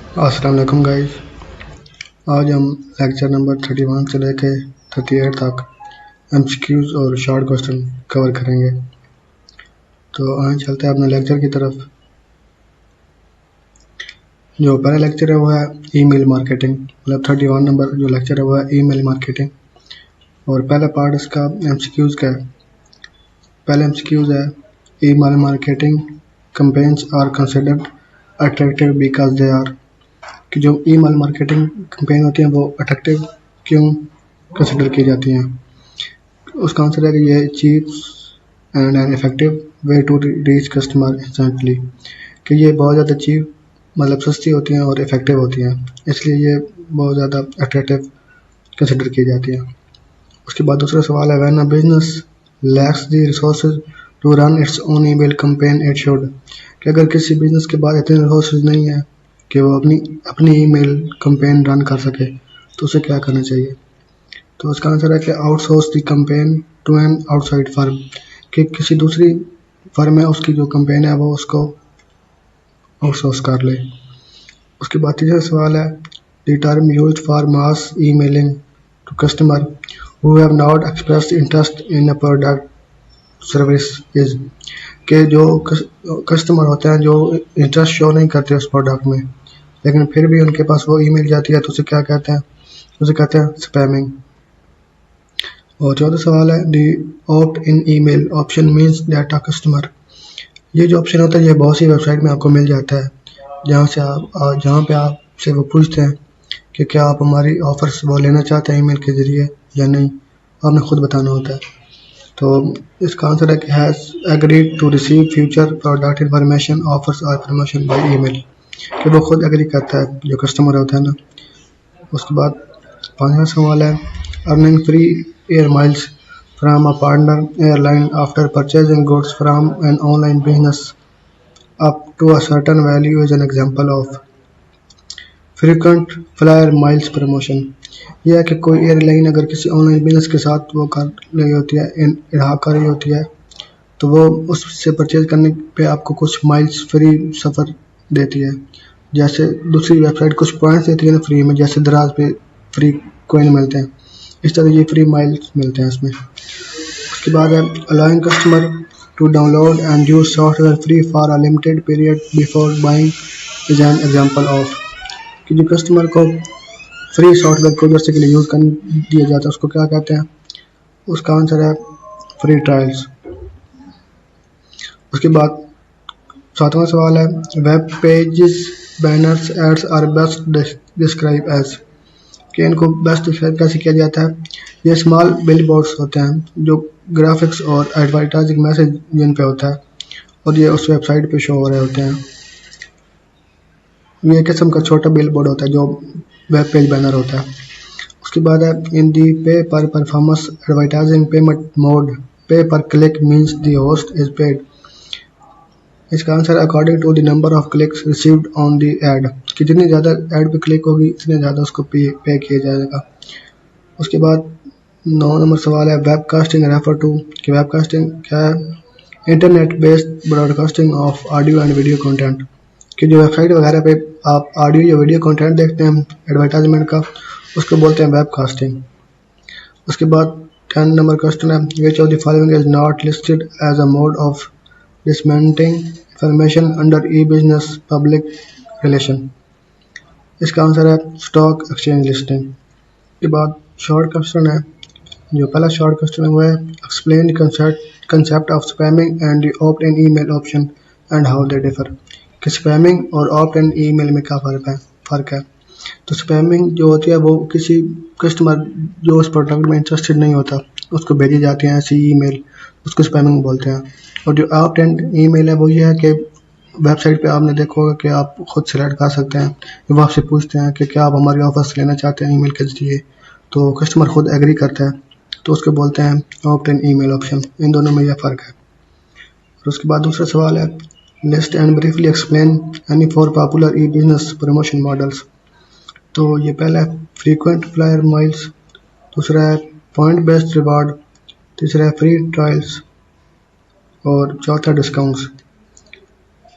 अस्सलाम वालेकुम गाइस। आज हम लेक्चर नंबर 31 से लेके 38 तक एमसीक्यूज और शॉर्ट क्वेश्चन कवर करेंगे। तो आगे चलते हैं अपने लेक्चर की तरफ। जो पहला लेक्चर है वो है ईमेल मार्केटिंग, मतलब 31 नंबर जो लेक्चर है वो है ईमेल मार्केटिंग। और पहला पार्ट इसका एमसीक्यूज का है। पहला एमसीक्यूज है email marketing campaigns are considered attractive because they are, कि जो ईमेल मार्केटिंग कैंपेन होती हैं वो अट्रैक्टिव क्यों कंसिडर की जाती हैं। उसका आंसर है कि ये cheap and an effective way to reach customer instantly, कि ये बहुत ज़्यादा चीप मतलब सस्ती होती हैं और इफेक्टिव होती हैं, इसलिए ये बहुत ज़्यादा अट्रैक्टिव कंसिडर की जाती हैं। उसके बाद दूसरा सवाल है when a business lacks the resources to run its own email campaign it should, कि अगर किसी बिजनेस के पास इतने रिसोर्सेज नहीं है कि वो अपनी ईमेल कैंपेन रन कर सके तो उसे क्या करना चाहिए। तो उसका आंसर है कि outsource the campaign to an outside firm, कि किसी दूसरी फर्म है उसकी जो कैंपेन है वो उसको आउटसोर्स कर ले। उसके बाद तीसरा सवाल है the term used for mass emailing to customer who have not expressed interest in a product service is, के जो कस्टमर होते हैं जो इंटरेस्ट शो नहीं करते उस प्रोडक्ट में लेकिन फिर भी उनके पास वो ईमेल जाती है तो उसे क्या कहते हैं, उसे कहते हैं स्पैमिंग। और चौथा सवाल है the opt in email option means that a customer, ये जो ऑप्शन होता है ये बहुत सी वेबसाइट में आपको मिल जाता है जहाँ पे आपसे वो पूछते हैं कि क्या आप हमारी ऑफर्स वो लेना चाहते हैं ईमेल के ज़रिए या नहीं, आपने खुद बताना होता है। तो इसका आंसर है कि has agreed to receive future product information offers और प्रमोशन बाय ईमेल, कि वो खुद एग्री करता है जो कस्टमर होता है ना। उसके बाद पाँचवा सवाल है earning free air miles from a partner airline after purchasing goods from an online business up to a certain value is an example of frequent flyer miles promotion. यह है कि कोई एयरलाइन अगर किसी ऑनलाइन बिजनेस के साथ वो कर रही होती है इराहा कर रही होती है तो वो उससे परचेज करने पे आपको कुछ माइल्स फ्री सफ़र देती है। जैसे दूसरी वेबसाइट कुछ पॉइंट्स देती है ना फ्री में, जैसे दराज पे फ्री कोइन मिलते हैं, इस तरह ये फ्री माइल्स मिलते हैं इसमें। उसके बाद है allowing customer to download and use software free for a limited period before buying is an example of, कि जो कस्टमर को फ्री सॉफ्टवेयर को जैसे के लिए यूज़ कर दिया जाता है उसको क्या कहते हैं, उसका आंसर है फ्री ट्रायल्स। उसके बाद सातवां सवाल है web pages banners ads are best describe as, कि इनको बेस्ट डिस्क्राइब कैसे किया जाता है। ये स्मॉल बिल बोर्ड्स होते हैं जो ग्राफिक्स और एडवर्टाइजिंग मैसेज जिन पे होता है और ये उस वेबसाइट पे शो हो रहे होते हैं। ये किस्म का छोटा बिल बोर्ड होता है जो वेब पेज बैनर होता है। उसके बाद है इन दी पे पर performance advertising payment mode pay per click means the host is paid, इसका answer according to the number of clicks received on the ad, कि जितनी ज़्यादा ऐड पे क्लिक होगी इतने ज़्यादा उसको पे किया जाएगा। उसके बाद 9 नंबर सवाल है वेबकास्टिंग रेफर टू, कि वेबकास्टिंग क्या है, internet based broadcasting of audio and video content, कि जो वेबसाइट वगैरह पे आप ऑडियो या वीडियो कंटेंट देखते हैं एडवर्टाइजमेंट का उसको बोलते हैं वेबकास्टिंग। उसके बाद 10 नंबर क्वेश्चन है which of the following is not listed as a mode of disseminating information under e business public relation, इसका आंसर है स्टॉक एक्सचेंज लिस्टिंग। के बाद शॉर्ट क्वेश्चन है, जो पहला शॉर्ट क्वेश्चन है वो है explain the concept of spamming and the opt in email option and how they differ, कि स्पैमिंग और ऑप्ट इन ईमेल में क्या फ़र्क है। तो स्पैमिंग जो होती है वो किसी कस्टमर जो उस प्रोडक्ट में इंटरेस्टेड नहीं होता उसको भेजी जाती है ऐसी ईमेल, उसको स्पैमिंग बोलते हैं। और जो ऑप्ट इन ईमेल है वो ये है कि वेबसाइट पे आपने देखा होगा कि आप खुद सेलेक्ट कर सकते हैं, वो आपसे पूछते हैं कि क्या आप हमारी ऑफर्स लेना चाहते हैं ईमेल के जरिए, तो कस्टमर खुद एग्री करता है तो उसको बोलते हैं ऑप्ट इन ईमेल ऑप्शन। इन दोनों में यह फ़र्क है। और उसके बाद दूसरा सवाल है list and briefly explain any for popular E business promotion models. तो ये पहला है फ्रीक्वेंट फ्लायर माइल्स, दूसरा है पॉइंट बेस्ड रिवार्ड, तीसरा है फ्री ट्रायल्स और चौथा डिस्काउंट्स।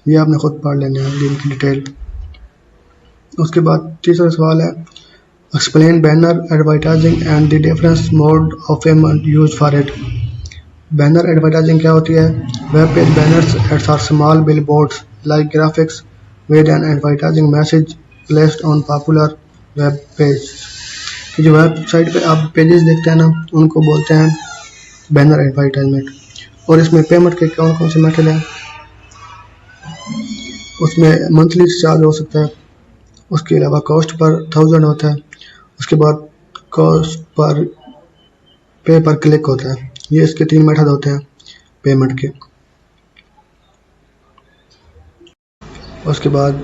ये आपने खुद पढ़ लेना है इनकी डिटेल। उसके बाद तीसरा सवाल है explain banner advertising and the difference mode of payment use for it. Banner advertising क्या होती है? Web page banners ads are small billboards like graphics with an advertising message placed on popular web page. कि जो website पे आप pages देखते हैं ना, उनको बोलते हैं बैनर एडवर्टाइजमेंट। और इसमें पेमेंट के कौन कौन से मेथड हैं? उसमें मंथली चार्ज हो सकता है, उसके अलावा कॉस्ट पर 1000 होता है, उसके बाद कॉस्ट पर पे पर क्लिक होता है। ये इसके 3 मेथड होते हैं पेमेंट के। उसके बाद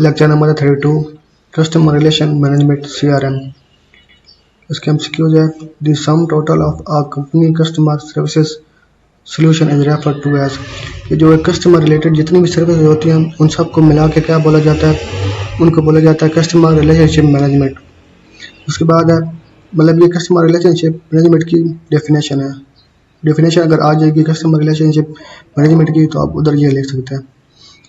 lecture number 32 customer relation management CRM। इसके MCQs है the sum total of a company customer services solution is refer to as. ये जो कस्टमर रिलेटेड जितनी भी सर्विस होती हैं उन सबको मिला के क्या बोला जाता है? उनको बोला जाता है कस्टमर रिलेशनशिप मैनेजमेंट। उसके बाद है मतलब ये कस्टमर रिलेशनशिप मैनेजमेंट की डेफिनेशन है। डेफिनेशन अगर आ जाएगी कस्टमर रिलेशनशिप मैनेजमेंट की तो आप उधर ये लिख सकते हैं।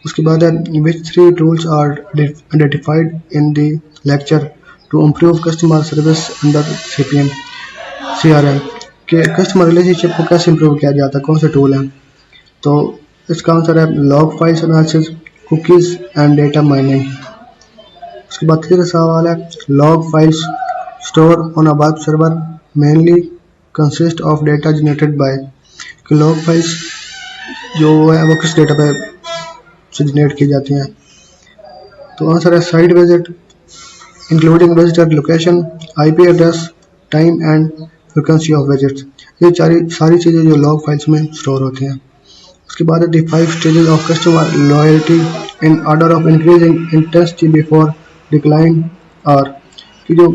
उसके बाद है which 3 tools are identified in the lecture to improve customer service under CRM। कि कस्टमर रिलेशनशिप को कैसे इम्प्रूव किया जाता है, कौन से टूल हैं? तो इसका आंसर है log files analysis, cookies and data mining. उसके बाद तीसरा सवाल है log files store on a web server mainly consist of data generated by. कि लॉग फाइल्स जो है वो किस डेटा पे से जनरेट की जाती हैं? तो आंसर है site visit including visitor location, IP address, time and frequency of visits. ये सारी चीज़ें जो लॉग फाइल्स में स्टोर होती हैं। उसके बाद है the 5 stages of customer loyalty in order of increasing intensity before decline are. कि जो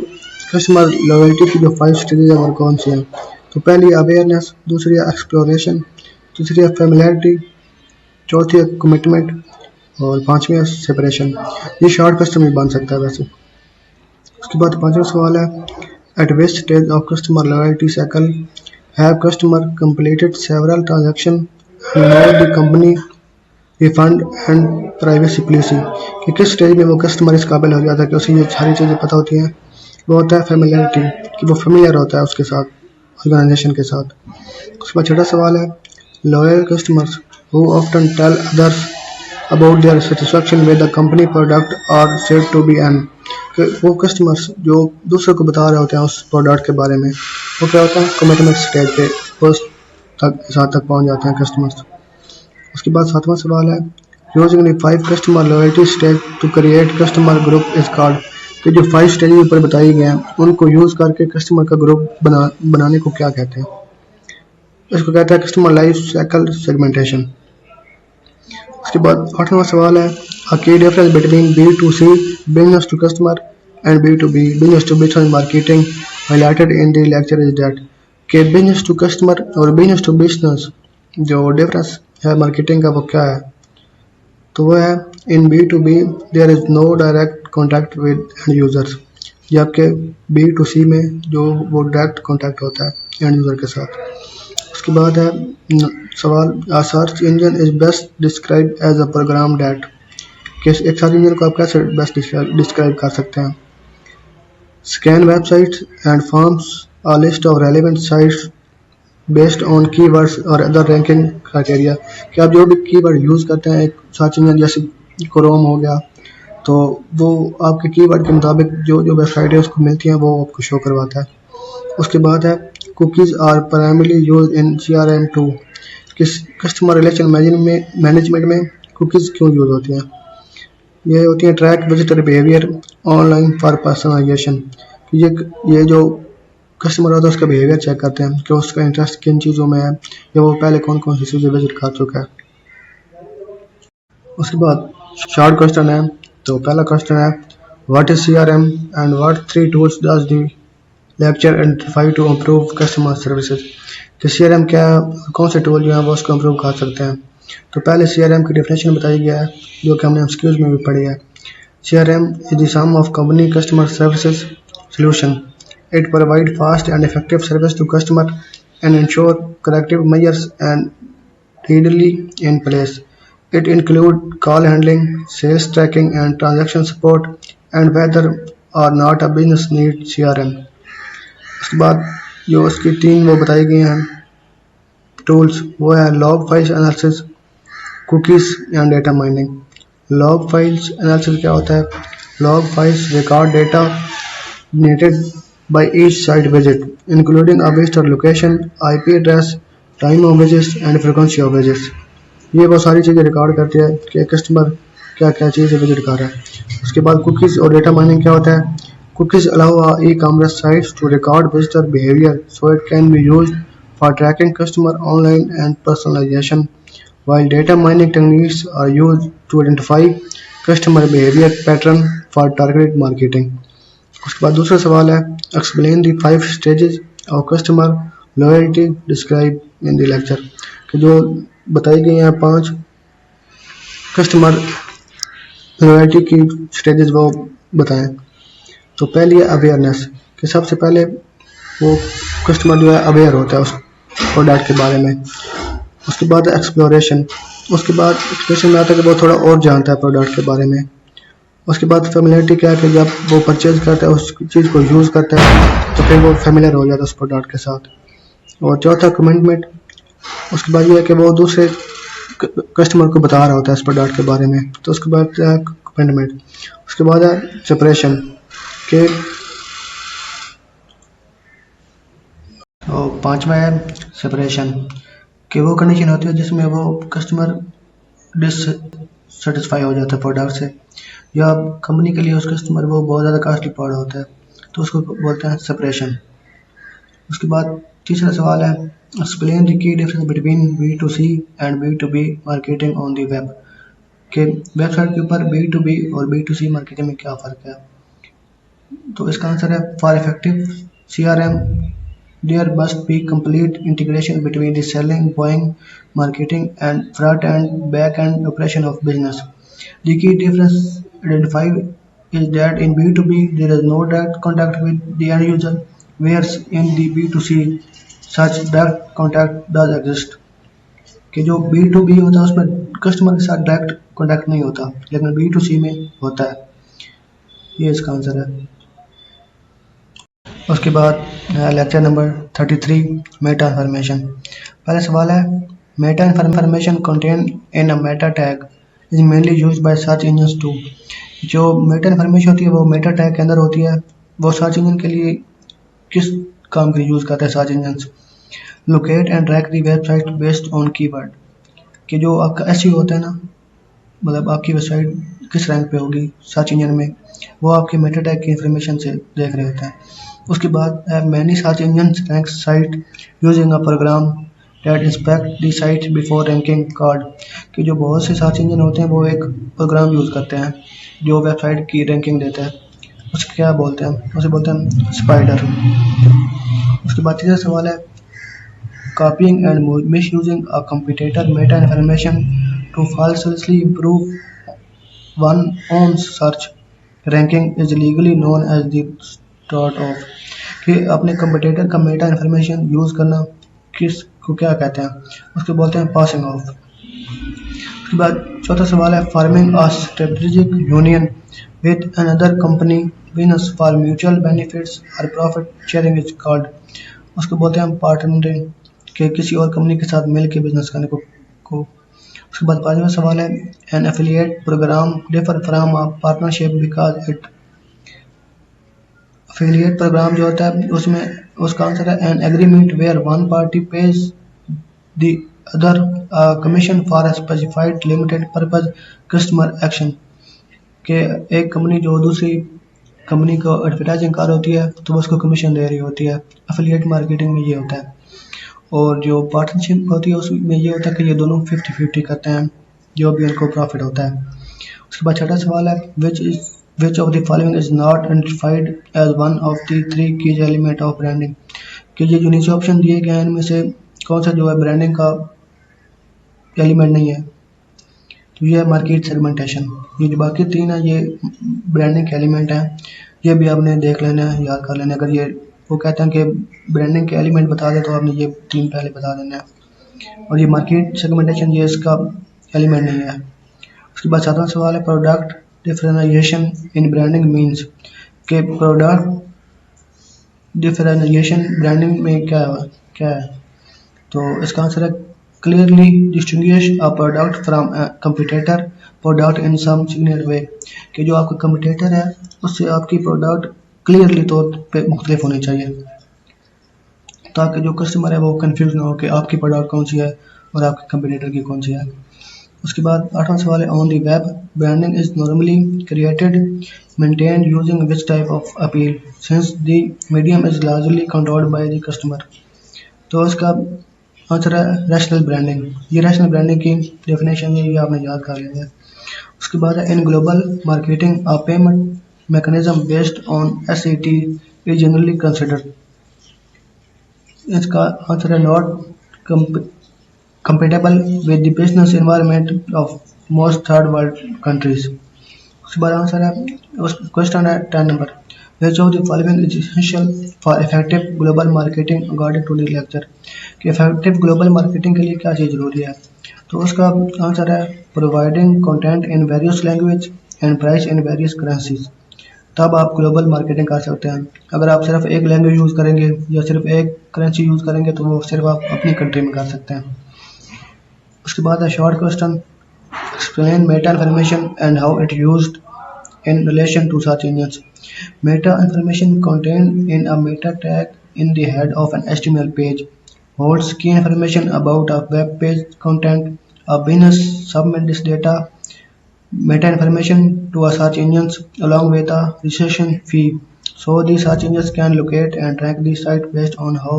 कस्टमर लॉयल्टी की जो 5 स्टेजेस हैं वो कौन सी हैं? तो पहली अवेयरनेस, दूसरी है एक्सप्लोरेशन, तीसरी है फेमिलियरिटी, चौथी है कमिटमेंट और पांचवी है सेपरेशन। ये शॉर्ट कस्टमर बन सकता है वैसे। उसके बाद पांचवा सवाल है eight which stage of customer loyalty cycle have customer completed several transaction and know the company refund and privacy policy. कि किस स्टेज में वो कस्टमर इस काबिल हो जाता है कि उसे ये सारी चीज़ें पता होती हैं? वो होता है फेमिलियरिटी, कि वो फेमिलियर होता है उसके साथ, ऑर्गेनाइजेशन के साथ। उसके बाद छठा सवाल है loyal customers who often tell others about their satisfaction with the company product are said to be an. वो कस्टमर्स जो दूसरों को बता रहे होते हैं उस प्रोडक्ट के बारे में, वो क्या होता है कमिटमेंट स्टेज पे उस तक साथ तक पहुंच जाते हैं कस्टमर्स। उसके बाद सातवां सवाल है using the 5 customer loyalty stage to create customer group is called. कि जो 5 स्टेज ऊपर बताई गए हैं उनको यूज करके कस्टमर का ग्रुप बनाने को क्या कहते हैं? इसको कहते हैं कस्टमर लाइफ साइकिल सेगमेंटेशन। उसके बाद 8वां सवाल है a key difference between B2C business to customer and B2B business to business marketing highlighted in the lecture is that कि business to customer और business to business जो difference है marketing का वो क्या है? तो वो है in B2B there is no direct contact with end users, जबकि B2C में जो वो डायरेक्ट कॉन्टैक्ट होता है एंड यूज़र के साथ। उसके बाद है सवाल a search engine is best described as a program that। कि एक सर्च इंजन को आप कैसे बेस्ट डिस्क्राइब कर सकते हैं? Scan websites and forms a list of relevant sites based on keywords और अदर रैंकिंग क्राइटेरिया। कि आप जो भी कीवर्ड यूज़ करते हैं एक सर्च इंजन जैसे क्रोम हो गया तो वो आपके कीवर्ड के मुताबिक जो जो वेबसाइट है उसको मिलती हैं वो आपको शो करवाता है। उसके बाद है cookies are primarily use in CRM2। किस कस्टमर रिलेशन मैनेजमेंट में कुकीज़ क्यों यूज़ होती हैं? ये होती है track visitor behaviour online for personalisation. ये जो कस्टमर होता है उसका बिहेवियर चेक करते हैं कि उसका इंटरेस्ट किन चीज़ों में है या वो पहले कौन कौन सी चीज़ें विजिट कर चुका है। उसके बाद शॉर्ट क्वेश्चन है। तो पहला क्वेश्चन है what is CRM and what 3 tools does the lecture identify to improve customer services. कि CRM क्या कौन से टूल जो हैं वो उसको इम्प्रूव कर सकते हैं? तो पहले CRM की डेफिनेशन बताई गया है जो कि हमने MCQs में भी पढ़ी है। CRM is the sum of company customer services solution. It provides fast and effective service to customer and ensure corrective measures and readily in place. It include call handling, sales tracking, and transaction support, and whether or not a business needs CRM. उसके बाद जो उसकी तीन वो बताई गई हैं tools वो है log files analysis, cookies and data mining. Log files analysis क्या होता है? Log files record data needed by each site visit, including a visitor location, IP address, time of visits, and frequency of visits. ये बहुत सारी चीज़ें record करती है कि कस्टमर क्या क्या चीज़ें विजिट कर रहा है। उसके बाद कुकीज़ और डेटा माइनिंग क्या होता है? Cookies allow e-commerce sites to record visitor behavior so it can be used for tracking customer online and personalization, while data mining techniques are used to identify customer behavior pattern for targeted marketing. उसके बाद दूसरा सवाल है explain the 5 stages of customer loyalty describe in the lecture, कि जो बताई गई हैं 5 कस्टमर लॉयल्टी की स्टेजेस वो बताएं। तो पहली है अवेयरनेस, कि सबसे पहले वो कस्टमर जो है अवेयर होता है उस प्रोडक्ट के बारे में। उसके बाद एक्सप्लोरेशन, उसके बाद एक्सप्लोरेशन में आता है कि वो थोड़ा और जानता है प्रोडक्ट के बारे में। उसके बाद फेमिलियरिटी क्या है कि जब वो परचेज करता है उस चीज़ को यूज़ करता है तो फिर वो फेमिलियर हो जाता है उस प्रोडक्ट के साथ। और चौथा कमिटमेंट, उसके बाद ये है कि वो दूसरे कस्टमर को बता रहा होता है इस प्रोडक्ट के बारे में, तो उसके बाद क्या है कमिटमेंट। उसके बाद है सेपरेशन, के और पांचवा है सेपरेशन, कि वो कंडीशन होती है जिसमें वो कस्टमर डिससेटिस्फाई हो जाता है प्रोडक्ट से, या कंपनी के लिए उस कस्टमर वो बहुत ज़्यादा कॉस्टली पड़ होता है, तो उसको बोलते हैं सेपरेशन। उसके बाद तीसरा सवाल है explain the key difference between B2C and B2B marketing on the web, कि वेबसाइट के ऊपर B2B और B2C मार्केटिंग में क्या फ़र्क है। तो इसका आंसर है for effective CRM there must be complete integration between the selling, buying, marketing and front end back end operation of business. The key difference identified is that in B2B there is no direct contact with the end user, whereas in the B2C such direct contact does exist. कि जो B2B होता है उसमें customer के साथ direct contact नहीं होता, लेकिन B2C में होता है। ये इसका आंसर है। उसके बाद लेक्चर नंबर 33 मेटा इन्फॉर्मेशन। पहला सवाल है meta information contain in a meta tag is mainly use by search engine to. जो मेटा इन्फॉर्मेशन होती है वो मेटा टैग के अंदर होती है, वो सर्च इंजन के लिए किस काम के लिए यूज़ करता है search engine? Locate and track the website based on keyword, कि जो आपका एसईओ होता है ना, मतलब आपकी वेबसाइट किस रैंक पे होगी सर्च इंजन में, वो आपके मेटा टैग की इंफॉर्मेशन से देख रहे होते हैं। उसके बाद many search engine rank site using a program that inspect the site before ranking card, कि जो बहुत से सर्च इंजन होते हैं वो एक प्रोग्राम यूज़ करते हैं जो वेबसाइट की रैंकिंग देता है। उसको क्या बोलते हैं? उसे बोलते हैं स्पाइडर। उसके बाद तीसरा सवाल है copying and misusing a computer meta information to falsely improve one own search ranking is legally known as the start of, कि अपने कंप्यूटेटर का मेटा इन्फॉर्मेशन यूज़ करना किस को क्या कहते हैं? उसको बोलते हैं पासिंग ऑफ। उसके बाद चौथा सवाल है farming a strategic union with another company business for mutual benefits और प्रॉफिट शेयरिंग इज कॉल्ड। उसको बोलते हैं पार्टनरिंग, कि किसी और कंपनी के साथ मिल के बिजनेस करने को। उसके बाद पांचवा सवाल है an affiliate program differ from a partnership because it. Affiliate program जो होता है उसमें उसका आंसर है an agreement where one party pays the other commission for a specified limited purpose customer action, के एक कंपनी जो दूसरी कंपनी को एडवर्टाइजिंग कर होती है तो वो उसको कमीशन दे रही होती है। एफिलिएट मार्केटिंग में ये होता है। और जो पार्टनरशिप होती है उसमें ये होता है कि ये दोनों 50-50 करते हैं जो भी उनको प्रॉफिट होता है। उसके बाद छठा सवाल है which of the following is not identified as one of the 3 key element of branding, कि ये जो नीचे ऑप्शन दिए गए हैं इनमें से कौन सा जो है ब्रांडिंग का एलिमेंट नहीं है? तो ये है मार्केट सेगमेंटेशन। ये जो बाकी 3 है ये ब्रांडिंग के एलिमेंट हैं, ये भी आपने देख लेना है, याद कर लेना। अगर ये वो कहते हैं कि ब्रांडिंग के एलिमेंट बता दे तो आपने ये 3 पहले बता देना है। और ये मार्केट सेगमेंटेशन ये इसका एलिमेंट नहीं है। उसके बाद 7वां सवाल है product differentiation in branding means के प्रोडक्ट डिफरेंशिएशन ब्रांडिंग में क्या है। तो इसका आंसर है clearly distinguish a product from a competitor product in some significant way, कि जो आपका कंपटीटर है उससे आपकी प्रोडक्ट क्लियरली तौर पे मुख्तलिफ होनी चाहिए ताकि जो कस्टमर है वो कंफ्यूज ना हो कि आपकी प्रोडक्ट कौन सी है और आपके कंपटीटर की कौन सी है। उसके बाद 8वां सवाल है on the web branding is normally created maintained using which type of appeal since the medium is largely controlled by the customer. तो इसका आंसर है रैशनल ब्रांडिंग। ये रैशनल ब्रांडिंग की डेफिनेशन है, ये आपने याद कर लेना है। उसके बाद है in global marketing a payment mechanism based on SET is generally considered. इसका आंसर है not compatible with the business environment of most third world countries। उसके बाद आंसर है क्वेश्चन है 10 number which of the following is essential for effective global marketing according to the lecture, कि effective global marketing के लिए क्या चीज़ जरूरी है। तो उसका आंसर है providing content in various language and price in various currencies। तब आप ग्लोबल मार्केटिंग कर सकते हैं। अगर आप सिर्फ एक लैंग्वेज यूज़ करेंगे या सिर्फ एक करेंसी यूज़ करेंगे तो वो सिर्फ आप अपनी कंट्री में कर सकते हैं। उसके बाद है short question explain Meta information and how it used in relation to search engines। Meta information contained in a meta tag in the head of an HTML page holds key information about a web page content. A business submits this data meta information to a search engines along with a registration fee, so the search engines can locate and track the site based on how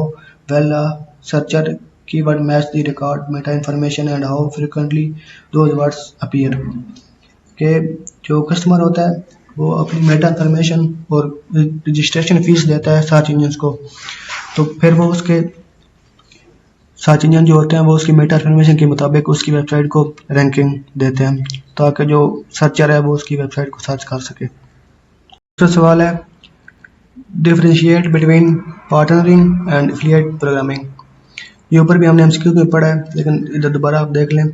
well a searcher keyword match the record meta information and how frequently those words appear। के जो customer होता है वो अपनी Meta information और registration fees देता है search engine को, तो फिर वो उसके सर्च इंजन जो होते हैं वो उसकी मेटा इन्फॉर्मेशन के मुताबिक उसकी वेबसाइट को रैंकिंग देते हैं ताकि जो सर्चर है वो उसकी वेबसाइट को सर्च कर सके। दूसरा सवाल है differentiate between partnering and affiliate programming. ये ऊपर भी हमने MCQ में पढ़ा है लेकिन इधर दोबारा आप देख लें।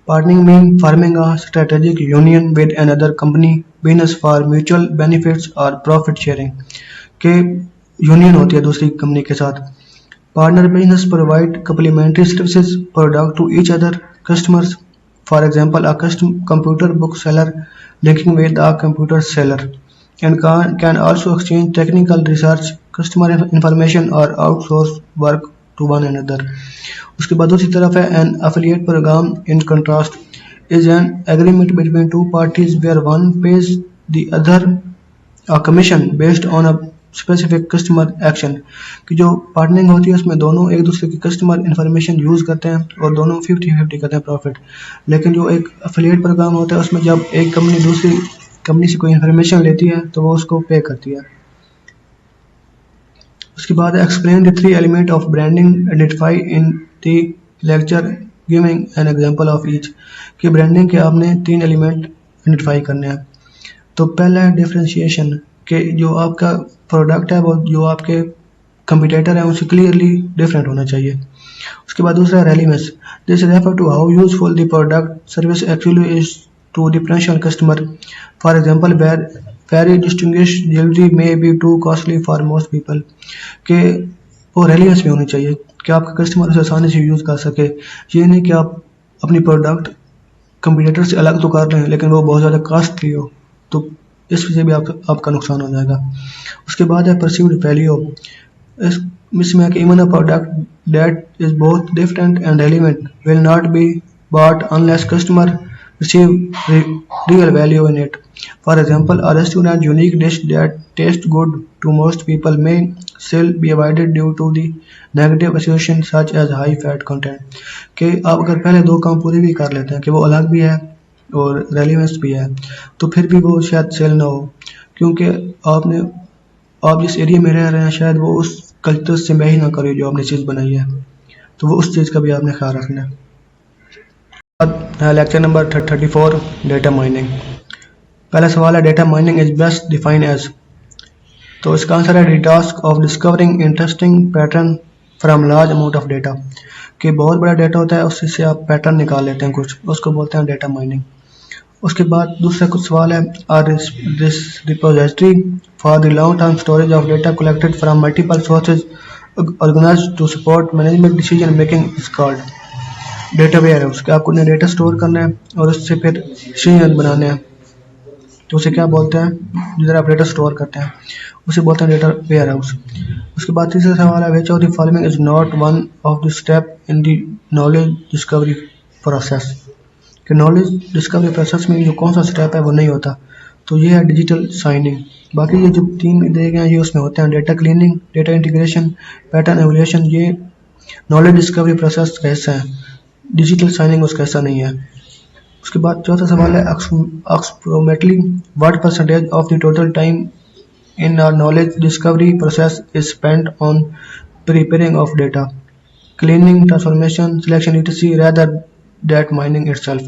Partnering means forming a strategic union with another company business for mutual benefits or profit sharing। के यूनियन होती है दूसरी कंपनी के साथ। Partner business provide complementary services product to each other customers। For example, a computer book seller linking with a computer seller and can also exchange technical research, customer information or outsource work to one another। उसके बाद दूसरी तरफ है an affiliate program in contrast is an agreement between two parties where one pays the other a commission based on a specific customer action. कि जो partnering होती है उसमें दोनों एक दूसरे की कस्टमर इन्फॉर्मेशन यूज़ करते हैं और दोनों 50-50 करते हैं प्रॉफिट। लेकिन जो एक एफिलिएट प्रोग्राम होता है उसमें जब एक कंपनी दूसरी कंपनी से कोई इन्फॉर्मेशन लेती है तो वो उसको पे करती है। उसके बाद explain the 3 element of branding identify in the lecture giving an example of each. कि ब्रांडिंग के आपने 3 एलिमेंट आइडेंटिफाई करने हैं। तो पहला है डिफरेंशिएशन, कि जो आपका प्रोडक्ट है वो जो आपके कंपटीटर है उनसे क्लियरली डिफरेंट होना चाहिए। उसके बाद दूसरा है relevance, this refer to how useful the product service actually is to the potential customer. For example very distinguished jewellery may be too costly for most people. के वो रेलेवेंस भी होनी चाहिए कि आपका कस्टमर उसे आसानी से यूज़ कर सके। ये नहीं कि आप अपनी प्रोडक्ट कंपटीटर से अलग तो कर रहे हैं लेकिन वो बहुत ज़्यादा कॉस्टली हो, तो इस वजह से भी आपका नुकसान हो जाएगा। उसके बाद है परसीव्ड वैल्यू, इसमें कि even a product that is both different and relevant will not be bought unless customer receive real value in it। For example, a restaurant unique dish that tastes good to most people may still be avoided due to the negative association such as high fat content। कि आप अगर पहले 2 काम पूरे भी कर लेते हैं कि वो अलग भी है और रेलेवेंस भी है तो फिर भी वो शायद सेल ना हो, क्योंकि आप जिस एरिया में रह रहे हैं शायद वो उस कल्चर से मैच ना करे जो आपने चीज़ बनाई है, तो वो उस चीज़ का भी आपने ख्याल रखना है। Lecture number 34 data mining. पहला सवाल है data mining is best define as. तो इसका आंसर है the task of discovering interesting pattern from large amount of data. कि बहुत बड़ा डेटा होता है, उससे से आप पैटर्न निकाल लेते हैं कुछ, उसको बोलते हैं डेटा माइनिंग। उसके बाद दूसरा कुछ सवाल है, are this repository for the long term storage of data collected from multiple sources organised to support management decision making is called data warehouse. कि आपको डेटा स्टोर करना है और उससे फिर डिसीजन बनाने हैं, तो उसे क्या बोलते हैं, जिधर आप डेटा स्टोर करते हैं उसे बोलते हैं डेटा वेयर हाउस। उसके बाद तीसरा सवाल है, which of the following is not one of the step in the knowledge discovery process. कि नॉलेज डिस्कवरी प्रोसेस में जो कौन सा स्टेप है वो नहीं होता, तो ये है डिजिटल साइनिंग। बाकी ये जो तीन दिए गए हैं ये उसमें होते हैं, data cleaning, data integration, pattern evolution, ये नॉलेज डिस्कवरी प्रोसेस का हिस्सा है, डिजिटल साइनिंग उसका हिस्सा नहीं है। उसके बाद चौथा सवाल है, approximately what percentage of the total time in our knowledge discovery process is spent on preparing of data, cleaning, transformation, selection etc rather that mining itself।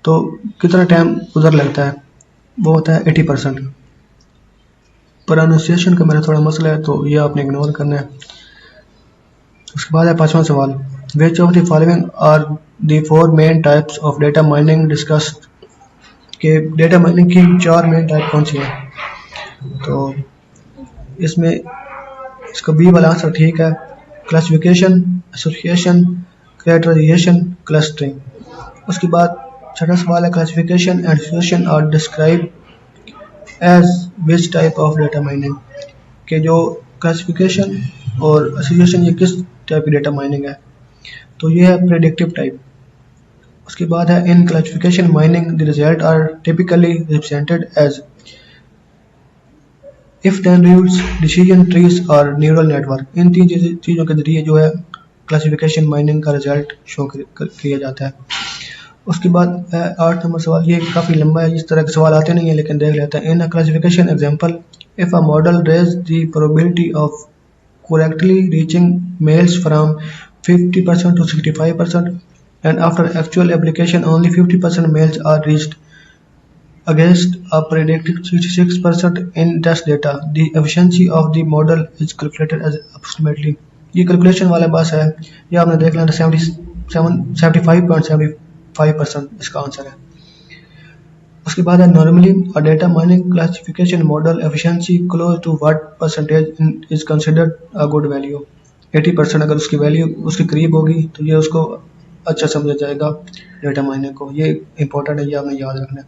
तो कितना टाइम उधर लगता है, वो होता है 80%। प्रोनाउंसिएशन का मेरा थोड़ा मसला है तो ये आपने इग्नोर करना है। उसके बाद है पांचवा सवाल, which of the following are the four main types of data mining discussed. के डेटा माइनिंग की चार मेन टाइप कौन सी है, तो इसमें इसका बी वाला आंसर ठीक है, क्लासिफिकेशन, एसोसिएशन, कैरेक्टराइजेशन, क्लस्टरिंग। उसके बाद छठा सवाल है, classification and association are describe as which type of data mining. के जो क्लासिफिकेशन और एसोसिएशन ये किस टाइप की डेटा माइनिंग है, तो ये है प्रेडिक्टिव टाइप। उसके बाद है, in classification mining the result are typically represented as if then rules, decision trees और न्यूरल नेटवर्क। इन तीन चीज़ों के जरिए जो है क्लासिफिकेशन माइनिंग का रिजल्ट शो किया जाता है। उसके बाद 8 नंबर सवाल, ये काफ़ी लंबा है, इस तरह के सवाल आते नहीं है लेकिन देख लेते हैं। In a classification example, if a model raise the probability of correctly reaching males from 50% to 65% and after actual application only 50% males are reached against a predicted 66% in test data, the efficiency of the model is calculated as approximately। ये calculation वाला बस है, ये आपने देख लेना 75.75% इसका answer है। उसके बाद है, normally a data mining classification model efficiency close to what percentage is considered a good value. 80% अगर उसकी वैल्यू उसके करीब होगी तो ये उसको अच्छा समझा जाएगा डेटा माइनिंग को, ये इंपॉर्टेंट है, ये आपने याद रखना है।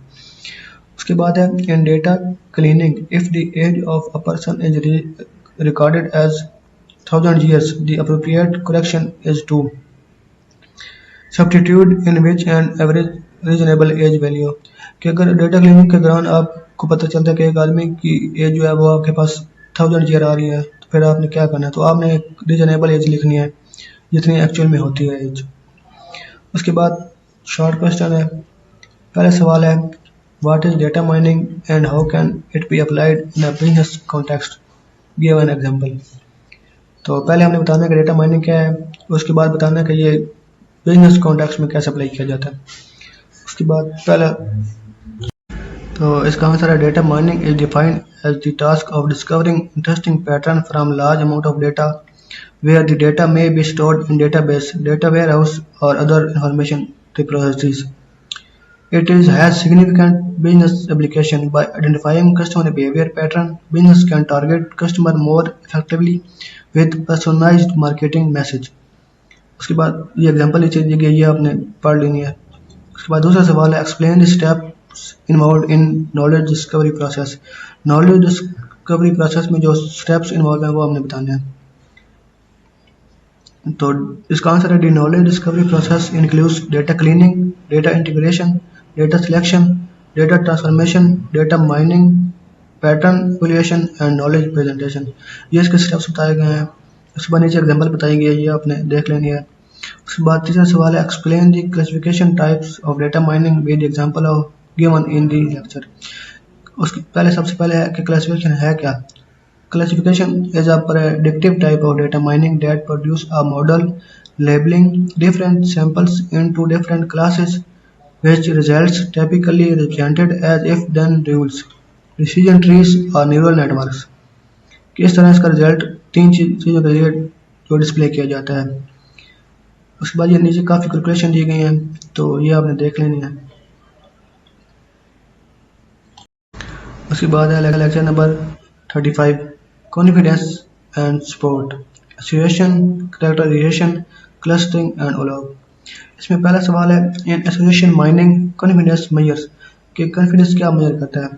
उसके बाद है, in data cleaning if the age of a person is recorded as 1000 years the appropriate correction is to substitute in which an average reasonable age value. कि अगर डेटा क्लीनिंग के दौरान आपको पता चलता है कि एक आदमी की एज जो है वो आपके पास 1000 ईयर आ रही है, तो फिर आपने क्या करना है, तो आपने एक रीजनेबल एज लिखनी है जितनी एक्चुअल में होती है एज। उसके बाद शॉर्ट क्वेश्चन है, पहला सवाल है, what is data mining and how can it be applied in a business context, give an example. तो पहले हमने बताना है कि डेटा माइनिंग क्या है, उसके बाद बताना है कि ये बिजनेस कॉन्टेक्स्ट में कैसे अप्लाई किया जाता है। उसके बाद पहला तो इसका आंसर है, data mining is defined as the task of discovering interesting pattern from large amount of data where the data may be stored in database, data warehouse और other information repositories. It is has significant business application by identifying customer behavior pattern. Business can target customer more effectively with personalized marketing message। उसके बाद ये example नीचे दी गई है, आपने पढ़ लेनी है। उसके बाद दूसरा सवाल है, explain the steps involve in knowledge discovery process. Knowledge discovery process में जो स्टेप्स इन्वॉल्व हैं वो हमने बताने हैं। तो इसका आंसर है, the knowledge discovery process includes data cleaning, data integration, data selection, data transformation, data mining, pattern evolution and knowledge presentation. ये इसके स्टेप्स बताए गए हैं। उसके बाद नीचे एग्जांपल बताई गई है, ये आपने देख लेनी है। उसके बाद तीसरा सवाल है, explain the classification types of data mining with example of given in the lecture. उसके पहले सबसे पहले है कि क्लासिफिकेशन है क्या। Classification is a predictive type of data mining that produce a model labeling different samples into different classes which results typically represented as if then rules, decision trees और neural networks। किस तरह इसका result तीन चीज़ों के लिए जो display किया जाता है। उसके बाद ये नीचे काफ़ी कैलकुलेशन दी गई हैं, तो ये आपने देख लेनी है। उसके बाद है lecture number 35, confidence and support, association, characterization, clustering and OLAP. इसमें पहला सवाल है, in association mining confidence measures, कि कॉन्फिडेंस क्या मेजर करता है।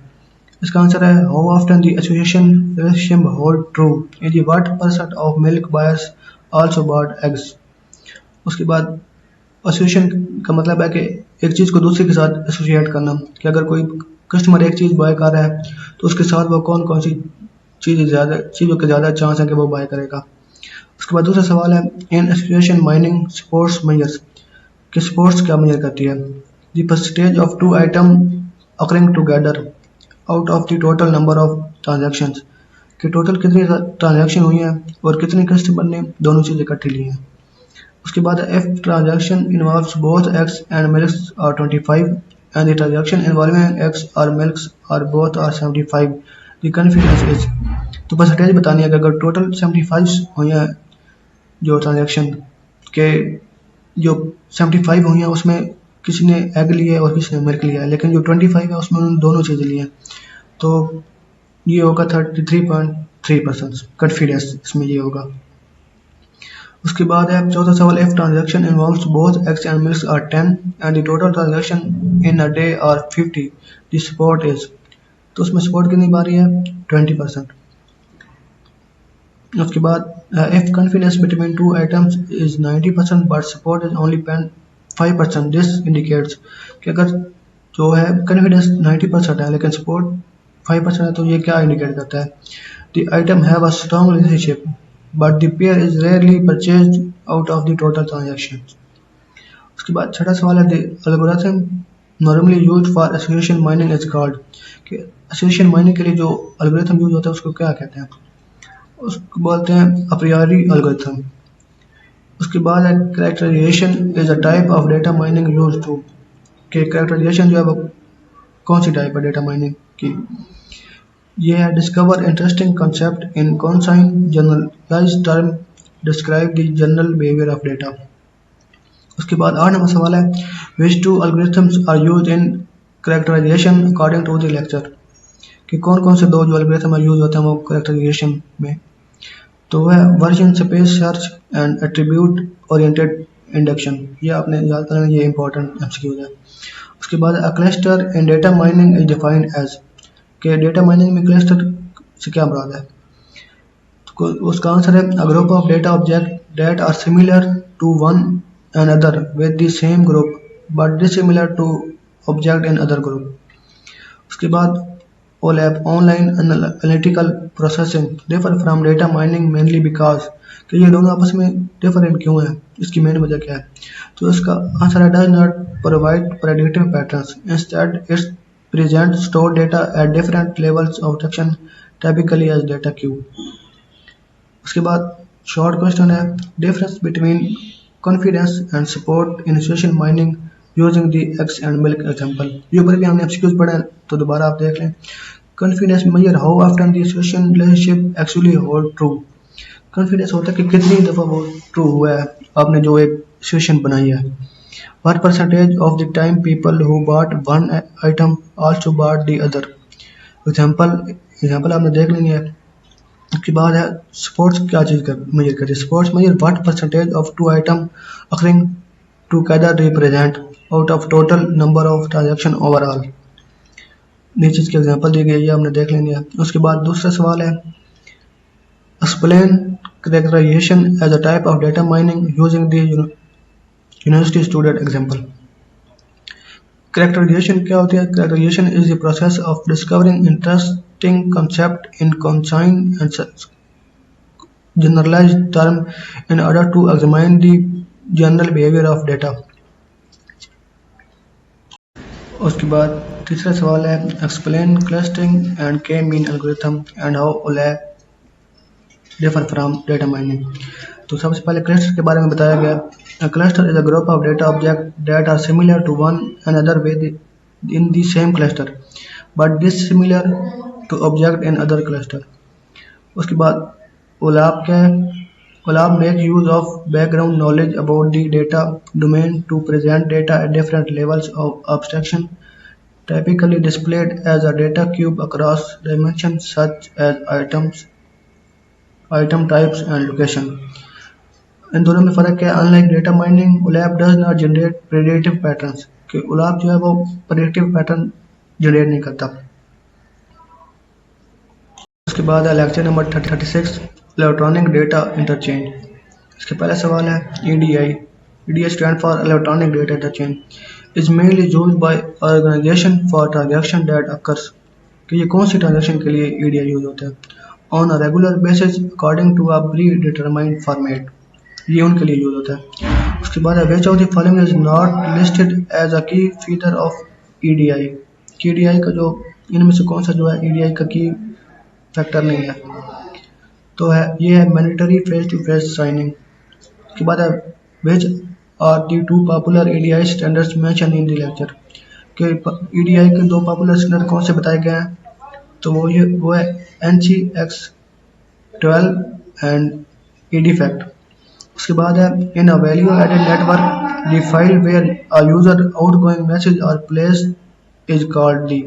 इसका आंसर है, how often the association relationship hold true in the what percent of milk buyers also bought eggs. उसके बाद एसोसिएशन का मतलब है कि एक चीज़ को दूसरे के साथ एसोसिएट करना, कि अगर कोई कस्टमर एक चीज़ बाय कर रहा है तो उसके साथ वो कौन कौन सी चीज़ों के ज़्यादा चांस है कि वो बाय करेगा। उसके बाद दूसरा सवाल है, in association mining sports measures, कि स्पोर्ट्स क्या मेजर करती है। The percentage of two item occurring together out of the total number of transactions, कि टोटल कितनी ट्रांजैक्शन हुई हैं और कितने कस्टमर ने दोनों चीज़ें इकट्ठी ली हैं। उसके बाद if transaction involves both eggs and milks are 25 and the transaction involving eggs और milks are both are 75, the confidence is. तो परसेंटेज बतानी है कि अगर टोटल 75 हुई हैं जो ट्रांजैक्शन के, जो 75 हुई हैं उसमें किसी ने एग लिया है और किसी ने मिल्क लिया है, लेकिन जो 25 है उसमें उन्होंने दोनों चीज़ें ली हैं, तो ये होगा 33.3% कॉन्फिडेंस, इसमें ये होगा। उसके बाद है चौथा सवाल, if transaction involves both eggs and milk are 10 and the total transaction in a day are 50, the support is. तो उसमें सपोर्ट कितनी बारी है, 20%। उसके बाद if confidence between two items is 90% but support is only 5%, this indicates, कि अगर जो है कॉन्फिडेंस 90% है लेकिन सपोर्ट 5% है, तो ये क्या इंडिकेट करता है, the item have a strong relationship but the pair is rarely purchased out of the total transactions. उसके बाद छठा सवाल है, the algorithm normally used for association mining is called, कि association mining के लिए जो algorithm यूज होता है उसको क्या कहते हैं, उसको बोलते हैं a priori algorithm। उसके बाद है characterization is a type of data mining used to, कि characterization जो है वो कौन सी टाइप है डेटा माइनिंग की, ये है discover interesting concept in concise generalized term describe the general behaviour of data. उसके बाद 8 नंबर सवाल है, which two algorithms are used in characterization according to the lecture, कि कौन कौन से दो जो एल्गोरिथम यूज होते हैं वो कैरेक्टराइजेशन में, तो वह version space search and attribute oriented induction. ये आपने याद करना, ये इंपॉर्टेंट एमसीक्यू है। उसके बाद a cluster in data mining is defined as, कि डेटा माइनिंग में क्लस्टर से क्या मुराद है, तो उसका आंसर है a group of data object that are similar to one and other with the same group but dissimilar to object in other group. उसके बाद OLAP online analytical processing differ from data mining mainly because, कि ये दोनों आपस में different क्यों हैं, इसकी मेन वजह क्या है, तो इसका आंसर है does not provide predictive patterns, instead it's present stored data at different levels of abstraction typically as data queue। उसके बाद शॉर्ट क्वेश्चन है, difference between confidence and support in association mining using the x and milk example. ये ऊपर भी हमने MCQs पढ़ा है तो दोबारा आप देख लें। Confidence major how often the association relationship actually hold true, confidence होता है कि कितनी दफ़ा वो ट्रू हुआ है, आपने जो एक एसोसिएशन बनाई है। What percentage of the time people who bought one item also bought the other? Example आपने देख लेनी है। उसके बाद है स्पोर्ट्स क्या चीज़ कर मेजर करती है, sports measure what percentage of two item occurring together represent out of total number of transaction overall. नीचे इसके एग्जाम्पल दी गई है, ये आपने देख लेनी है। उसके बाद दूसरा सवाल है, explain characterization as a type of data mining using the university student example. Characterization क्या होती है, characterization is the process of discovering interesting concept in concise and generalized term in order to examine the general behaviour of data. उसके बाद तीसरा सवाल है, explain clustering and K mean algorithm and how OLAP differ from data mining. तो सबसे पहले cluster के बारे में बताया गया। A cluster is a group of data objects that are similar to one another in the same cluster, but dissimilar to object in other cluster। उसके बाद ओलाप क्या है, Olap make use of background knowledge about the data domain to present data at different levels of abstraction, typically displayed as a data cube across dimensions such as items, item types, and location. इन दोनों में फ़र्क है। Unlike data mining, OLAP does not generate predictive patterns, कि OLAP जो है वो predictive pattern generate नहीं करता। उसके बाद है lecture number 36, electronic data interchange. इसके पहला सवाल है EDI। EDI stand for electronic data interchange, is mainly used by organisation for transaction that occurs, कि ये कौन सी ट्रांजैक्शन के लिए EDI यूज होता है। On a regular basis according to a predetermined format, ये उनके लिए यूज होता है। उसके बाद है which of the following is not listed as a key feature of EDI, कि EDI का जो इनमें से कौन सा जो है EDI का की फैक्टर नहीं है। तो है ये है mandatory face to face signing. उसके बाद है which are the two popular EDI standards mention in the lecture, कि EDI के दो पॉपुलर स्टैंडर्ड कौन से बताए गए हैं। तो वो है NC X12 एंड EDFACT। उसके बाद है in a value added network the file where a user outgoing message और प्लेस इज कॉल्ड दी,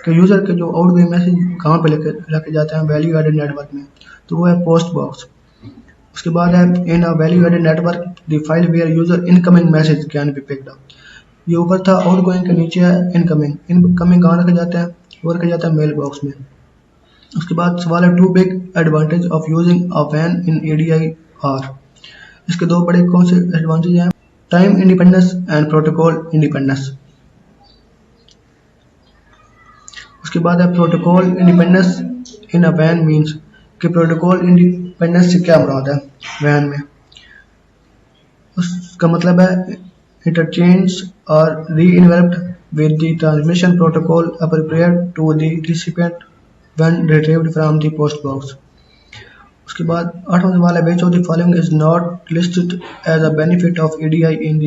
कि यूजर के जो आउटगोइंग मैसेज कहाँ पे लेके जाते हैं वैल्यू एडेड नेटवर्क में, तो वो है पोस्ट बॉक्स। उसके बाद है in a value added network the file where user incoming message can be picked up, ये ऊपर था आउटगोइंग के नीचे है इनकमिंग कहाँ रखे जाते हैं, वो रखे जाता है मेल बॉक्स में। उसके बाद सवाल है two big advantage of using a VAN in EDI are, इसके दो बड़े कौन से एडवांटेज हैं, time independence and protocol independence. उसके बाद है protocol independence in a VAN means, कि प्रोटोकॉल इंडिपेंडेंस से क्या मुराद है वैन में। उसका मतलब है इंटरचेंज और re enveloped with the transmission protocol appropriate to the recipient when retrieved from the post box. उसके बाद 8वां सवाल है which of the following is not listed as a benefit of EDI in the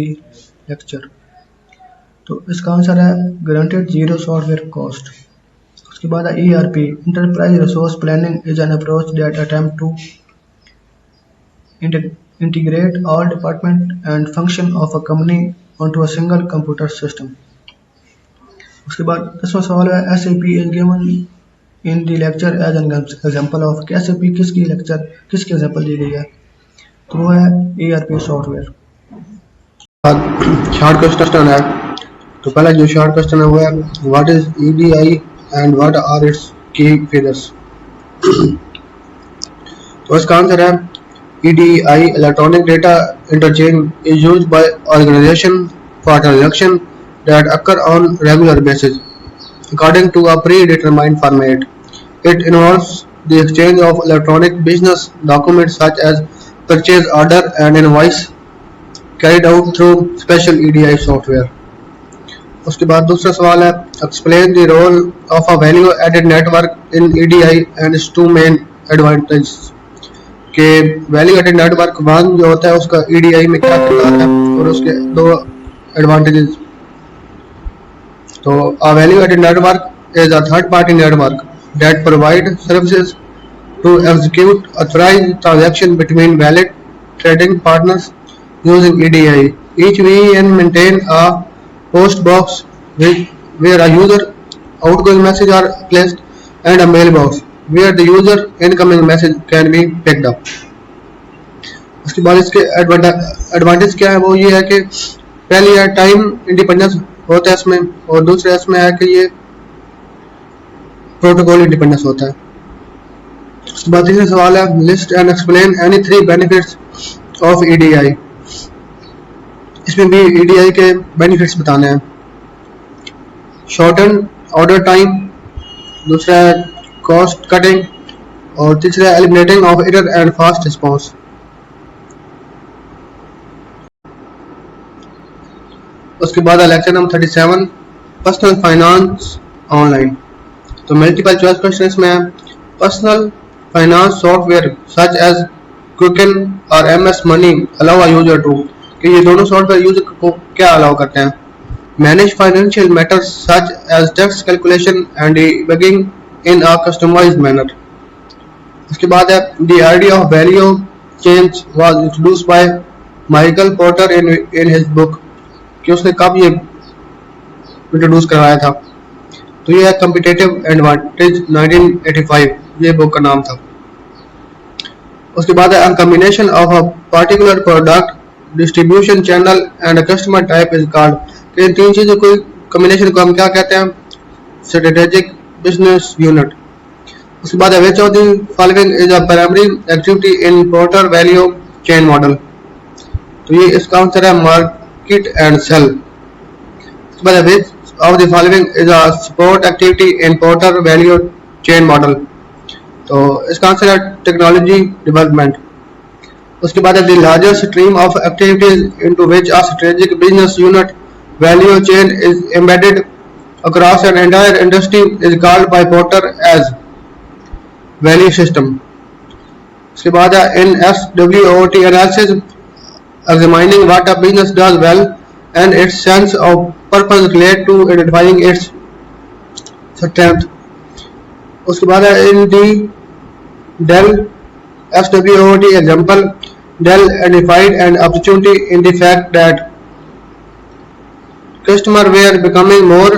lecture, तो इसका answer है guaranteed zero software cost. उसके बाद है ERP enterprise resource planning is an approach that attempt to integrate all department and function of a company onto a single computer system। उसके बाद 10वां सवाल है SAP is given in the lecture as an example of, कि SAP किसकी example दी गई है, तो वो है ERP सॉफ्टवेयर। शॉर्ट क्वेश्चन है, तो पहला जो शॉर्ट क्वेश्चन है वो है what is EDI and what are its key figures. तो इसका आंसर है EDI electronic data interchange is used by organization for transaction that occur on regular basis according to a predetermined format. It involves the exchange of electronic business documents such as purchase order and invoice carried out through special EDI software. उसके बाद दूसरा सवाल है explain the role of a value added network in EDI and its two main advantages, कि value added network one जो होता है उसका EDI में क्या किरदार है और उसके दो एडवांटेजेस। तो a value added network is a third party network that provide services to execute authorised transaction between valid trading partners using EDI। Each VEN maintain a post box where a user outgoing message are placed and a mailbox where the user incoming message can be picked up। उसके बाद इसके advantage क्या है, वो ये है कि पहले है टाइम इंडिपेंडेंस होता है इसमें, और दूसरा इसमें है कि ये प्रोटोकॉल इंडिपेंडेंस होता है। उसके बाद तीसरा सवाल है list and explain any three benefits of EDI। इसमें भी EDI के बेनिफिट्स बताने हैं। शॉर्टन ऑर्डर टाइम, दूसरा है कॉस्ट कटिंग, और तीसरा eliminating of error and fast response. उसके बाद lecture number 37 personal finance online. तो मल्टीपल चॉइस क्वेश्चन में है personal finance software such as Quicken और MS money allow a user to, कि ये दोनों सॉफ्टवेयर यूजर को क्या अलाउ करते हैं। Manage financial matters such as tax calculation and debugging in a customized manner। उसके बाद है the idea of value chains was introduced by Michael porter in his book, कि उसने कब ये इंट्रोड्यूस करवाया था। तो ये है कम्पिटिटिव एडवांटेज 1985, ये बुक का नाम था। उसके बाद है combination of a particular product, distribution channel and customer type is called. इन तीन चीजों को कम्बिनेशन को हम क्या कहते हैं? Strategic business unit. उसके बाद है which of the following is a primary activity in Porter value chain model. तो ये इसका आंसर है मार्केट एंड सेल। उसके बाद है which of the following is a support activity in Porter value chain model. तो इसका आंसर है टेक्नोलॉजी डेवलपमेंट। उसके बाद है the largest stream of activities into which a strategic business unit value chain is embedded across an entire industry is called by Porter as value system. उसके बाद है इन SWOT analysis examining what a business does well and its sense of purpose relate to identifying its strength. उसके बाद है in the Dell SWOT example, Dell identified an opportunity in the fact that customers were becoming more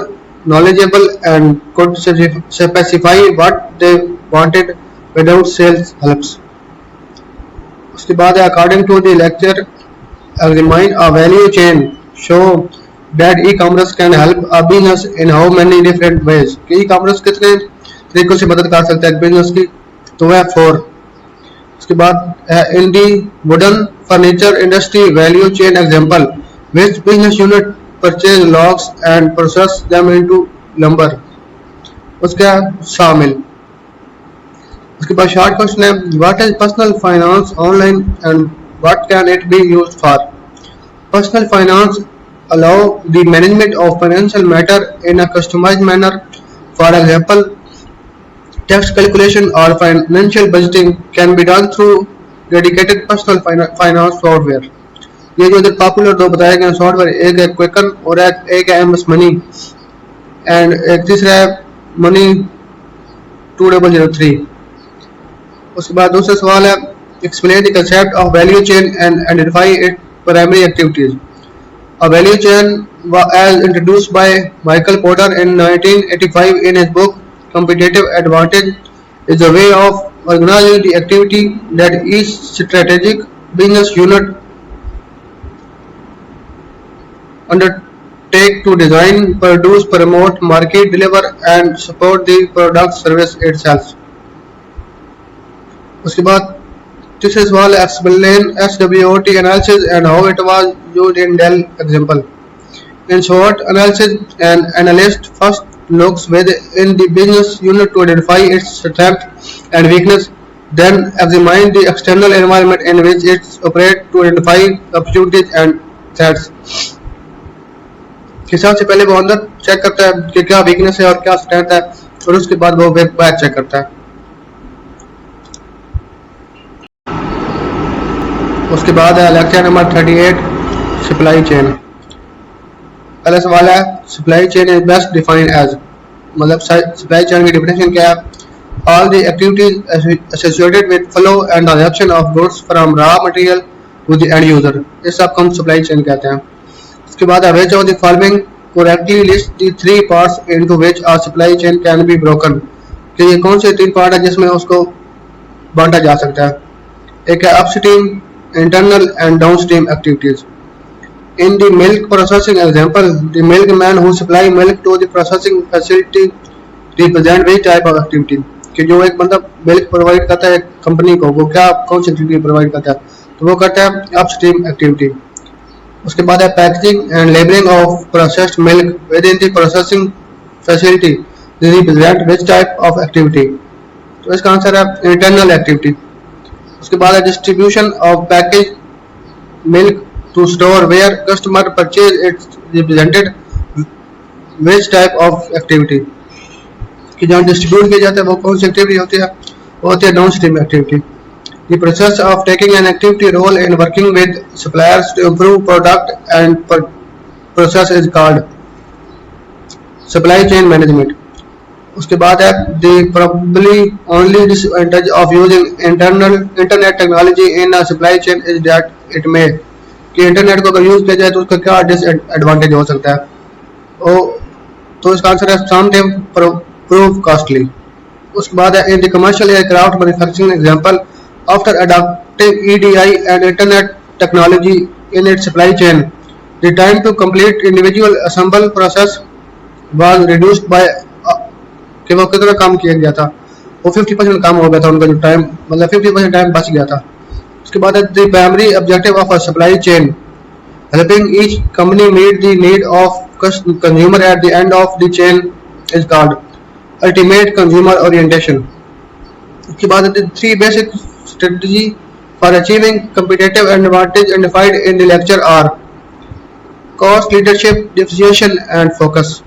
knowledgeable and could specify what they wanted without sales helps. उसके बाद है according to the lecture examine a value chain show that e-commerce can help a business in how many different ways, कि e-commerce कितने तरीकों से मदद कर सकता है बिजनेस की, तो वह 4। उसके बाद है in the wooden furniture industry value chain example which business unit purchase logs and process them into lumber, उसका शामिल। उसके बाद शॉर्ट क्वेश्चन है what is personal finance online and what can it be used for. Personal finance allow the management of financial matter in a customized manner. For example, tax calculation or financial budgeting can be done through dedicated personal finance software. ये जो इधर popular दो बताए गए software, एक है quicken और एक है MS मनी एंड एक तीसरा है मनी 2003। उसके बाद दूसरा सवाल है explain the concept of value chain and identify it primary activities. A value chain as introduced by Michael Porter in 1985 in his book Competitive Advantage is a way of organizing the activity that each strategic business unit undertake to design, produce, promote, market, deliver and support the product service itself. उसके बाद तीसरा सवाल है explain SWOT analysis and how it was used in Dell example. In SWOT analysis, an analyst first looks within the business unit to identify its strength and weakness, then examine the external environment in which it operates to identify opportunities and threats. कि सबसे पहले वो अंदर check करता है कि क्या weakness है और क्या स्ट्रेंथ है, और उसके बाद वो वेब बैक चेक करता है। उसके बाद है लेक्चर नंबर 38 सप्लाई चेन। पहला सवाल है supply chain is best defined as, मतलब सप्लाई चेन की डेफिनेशन क्या है? All the activities associated with flow and transaction of goods from raw material to the end user, इस सब को हम सप्लाई चेन कहते हैं। उसके बाद है which of the following correctly list the three parts into which a supply chain can be broken, कि ये कौन से तीन पार्ट है जिसमें उसको बांटा जा सकता है। एक है upstream, internal and downstream activities. In the milk processing example, the milkman who supply milk to the processing facility represent which type of activity, कि जो एक बंदा मिल्क प्रोवाइड करता है कंपनी को, वो क्या कौन सी एक्टिविटी प्रोवाइड करता है, तो वो करता है अपस्ट्रीम एक्टिविटी। उसके बाद है packaging and labelling of processed milk with in the processing facility represent which type of activity, तो इसका आंसर है इंटरनल एक्टिविटी। उसके बाद है distribution of package milk to store where customer purchase its represented which type of activity, कि जहाँ distribute किया जाता है वो कौन सी एक्टिविटी होती है, वो होती है downstream activity. The process of taking an activity role in working with suppliers to improve product and process is called supply chain management. उसके बाद है the probably only disadvantage of using internet technology in a supply chain is that it may कि internet को अगर use किया जाए तो उसका क्या डिसएडवांटेज हो सकता है। ओ तो इसका आंसर है समटाइम प्रूव कॉस्टली। उसके बाद है in the commercial aircraft manufacturing example after adopting EDI and internet technology in its supply chain the time to complete individual assemble process was reduced by कि वो कितना काम किया गया था, वो 50% काम हो गया था, उनका जो टाइम मतलब 50% टाइम बच गया था। उसके बाद the primary objective of a supply chain helping each company meet the need of consumer at the end of the chain is called ultimate consumer orientation. उसके बाद the three basic strategy for achieving competitive advantage identified in the lecture are cost leadership differentiation and focus.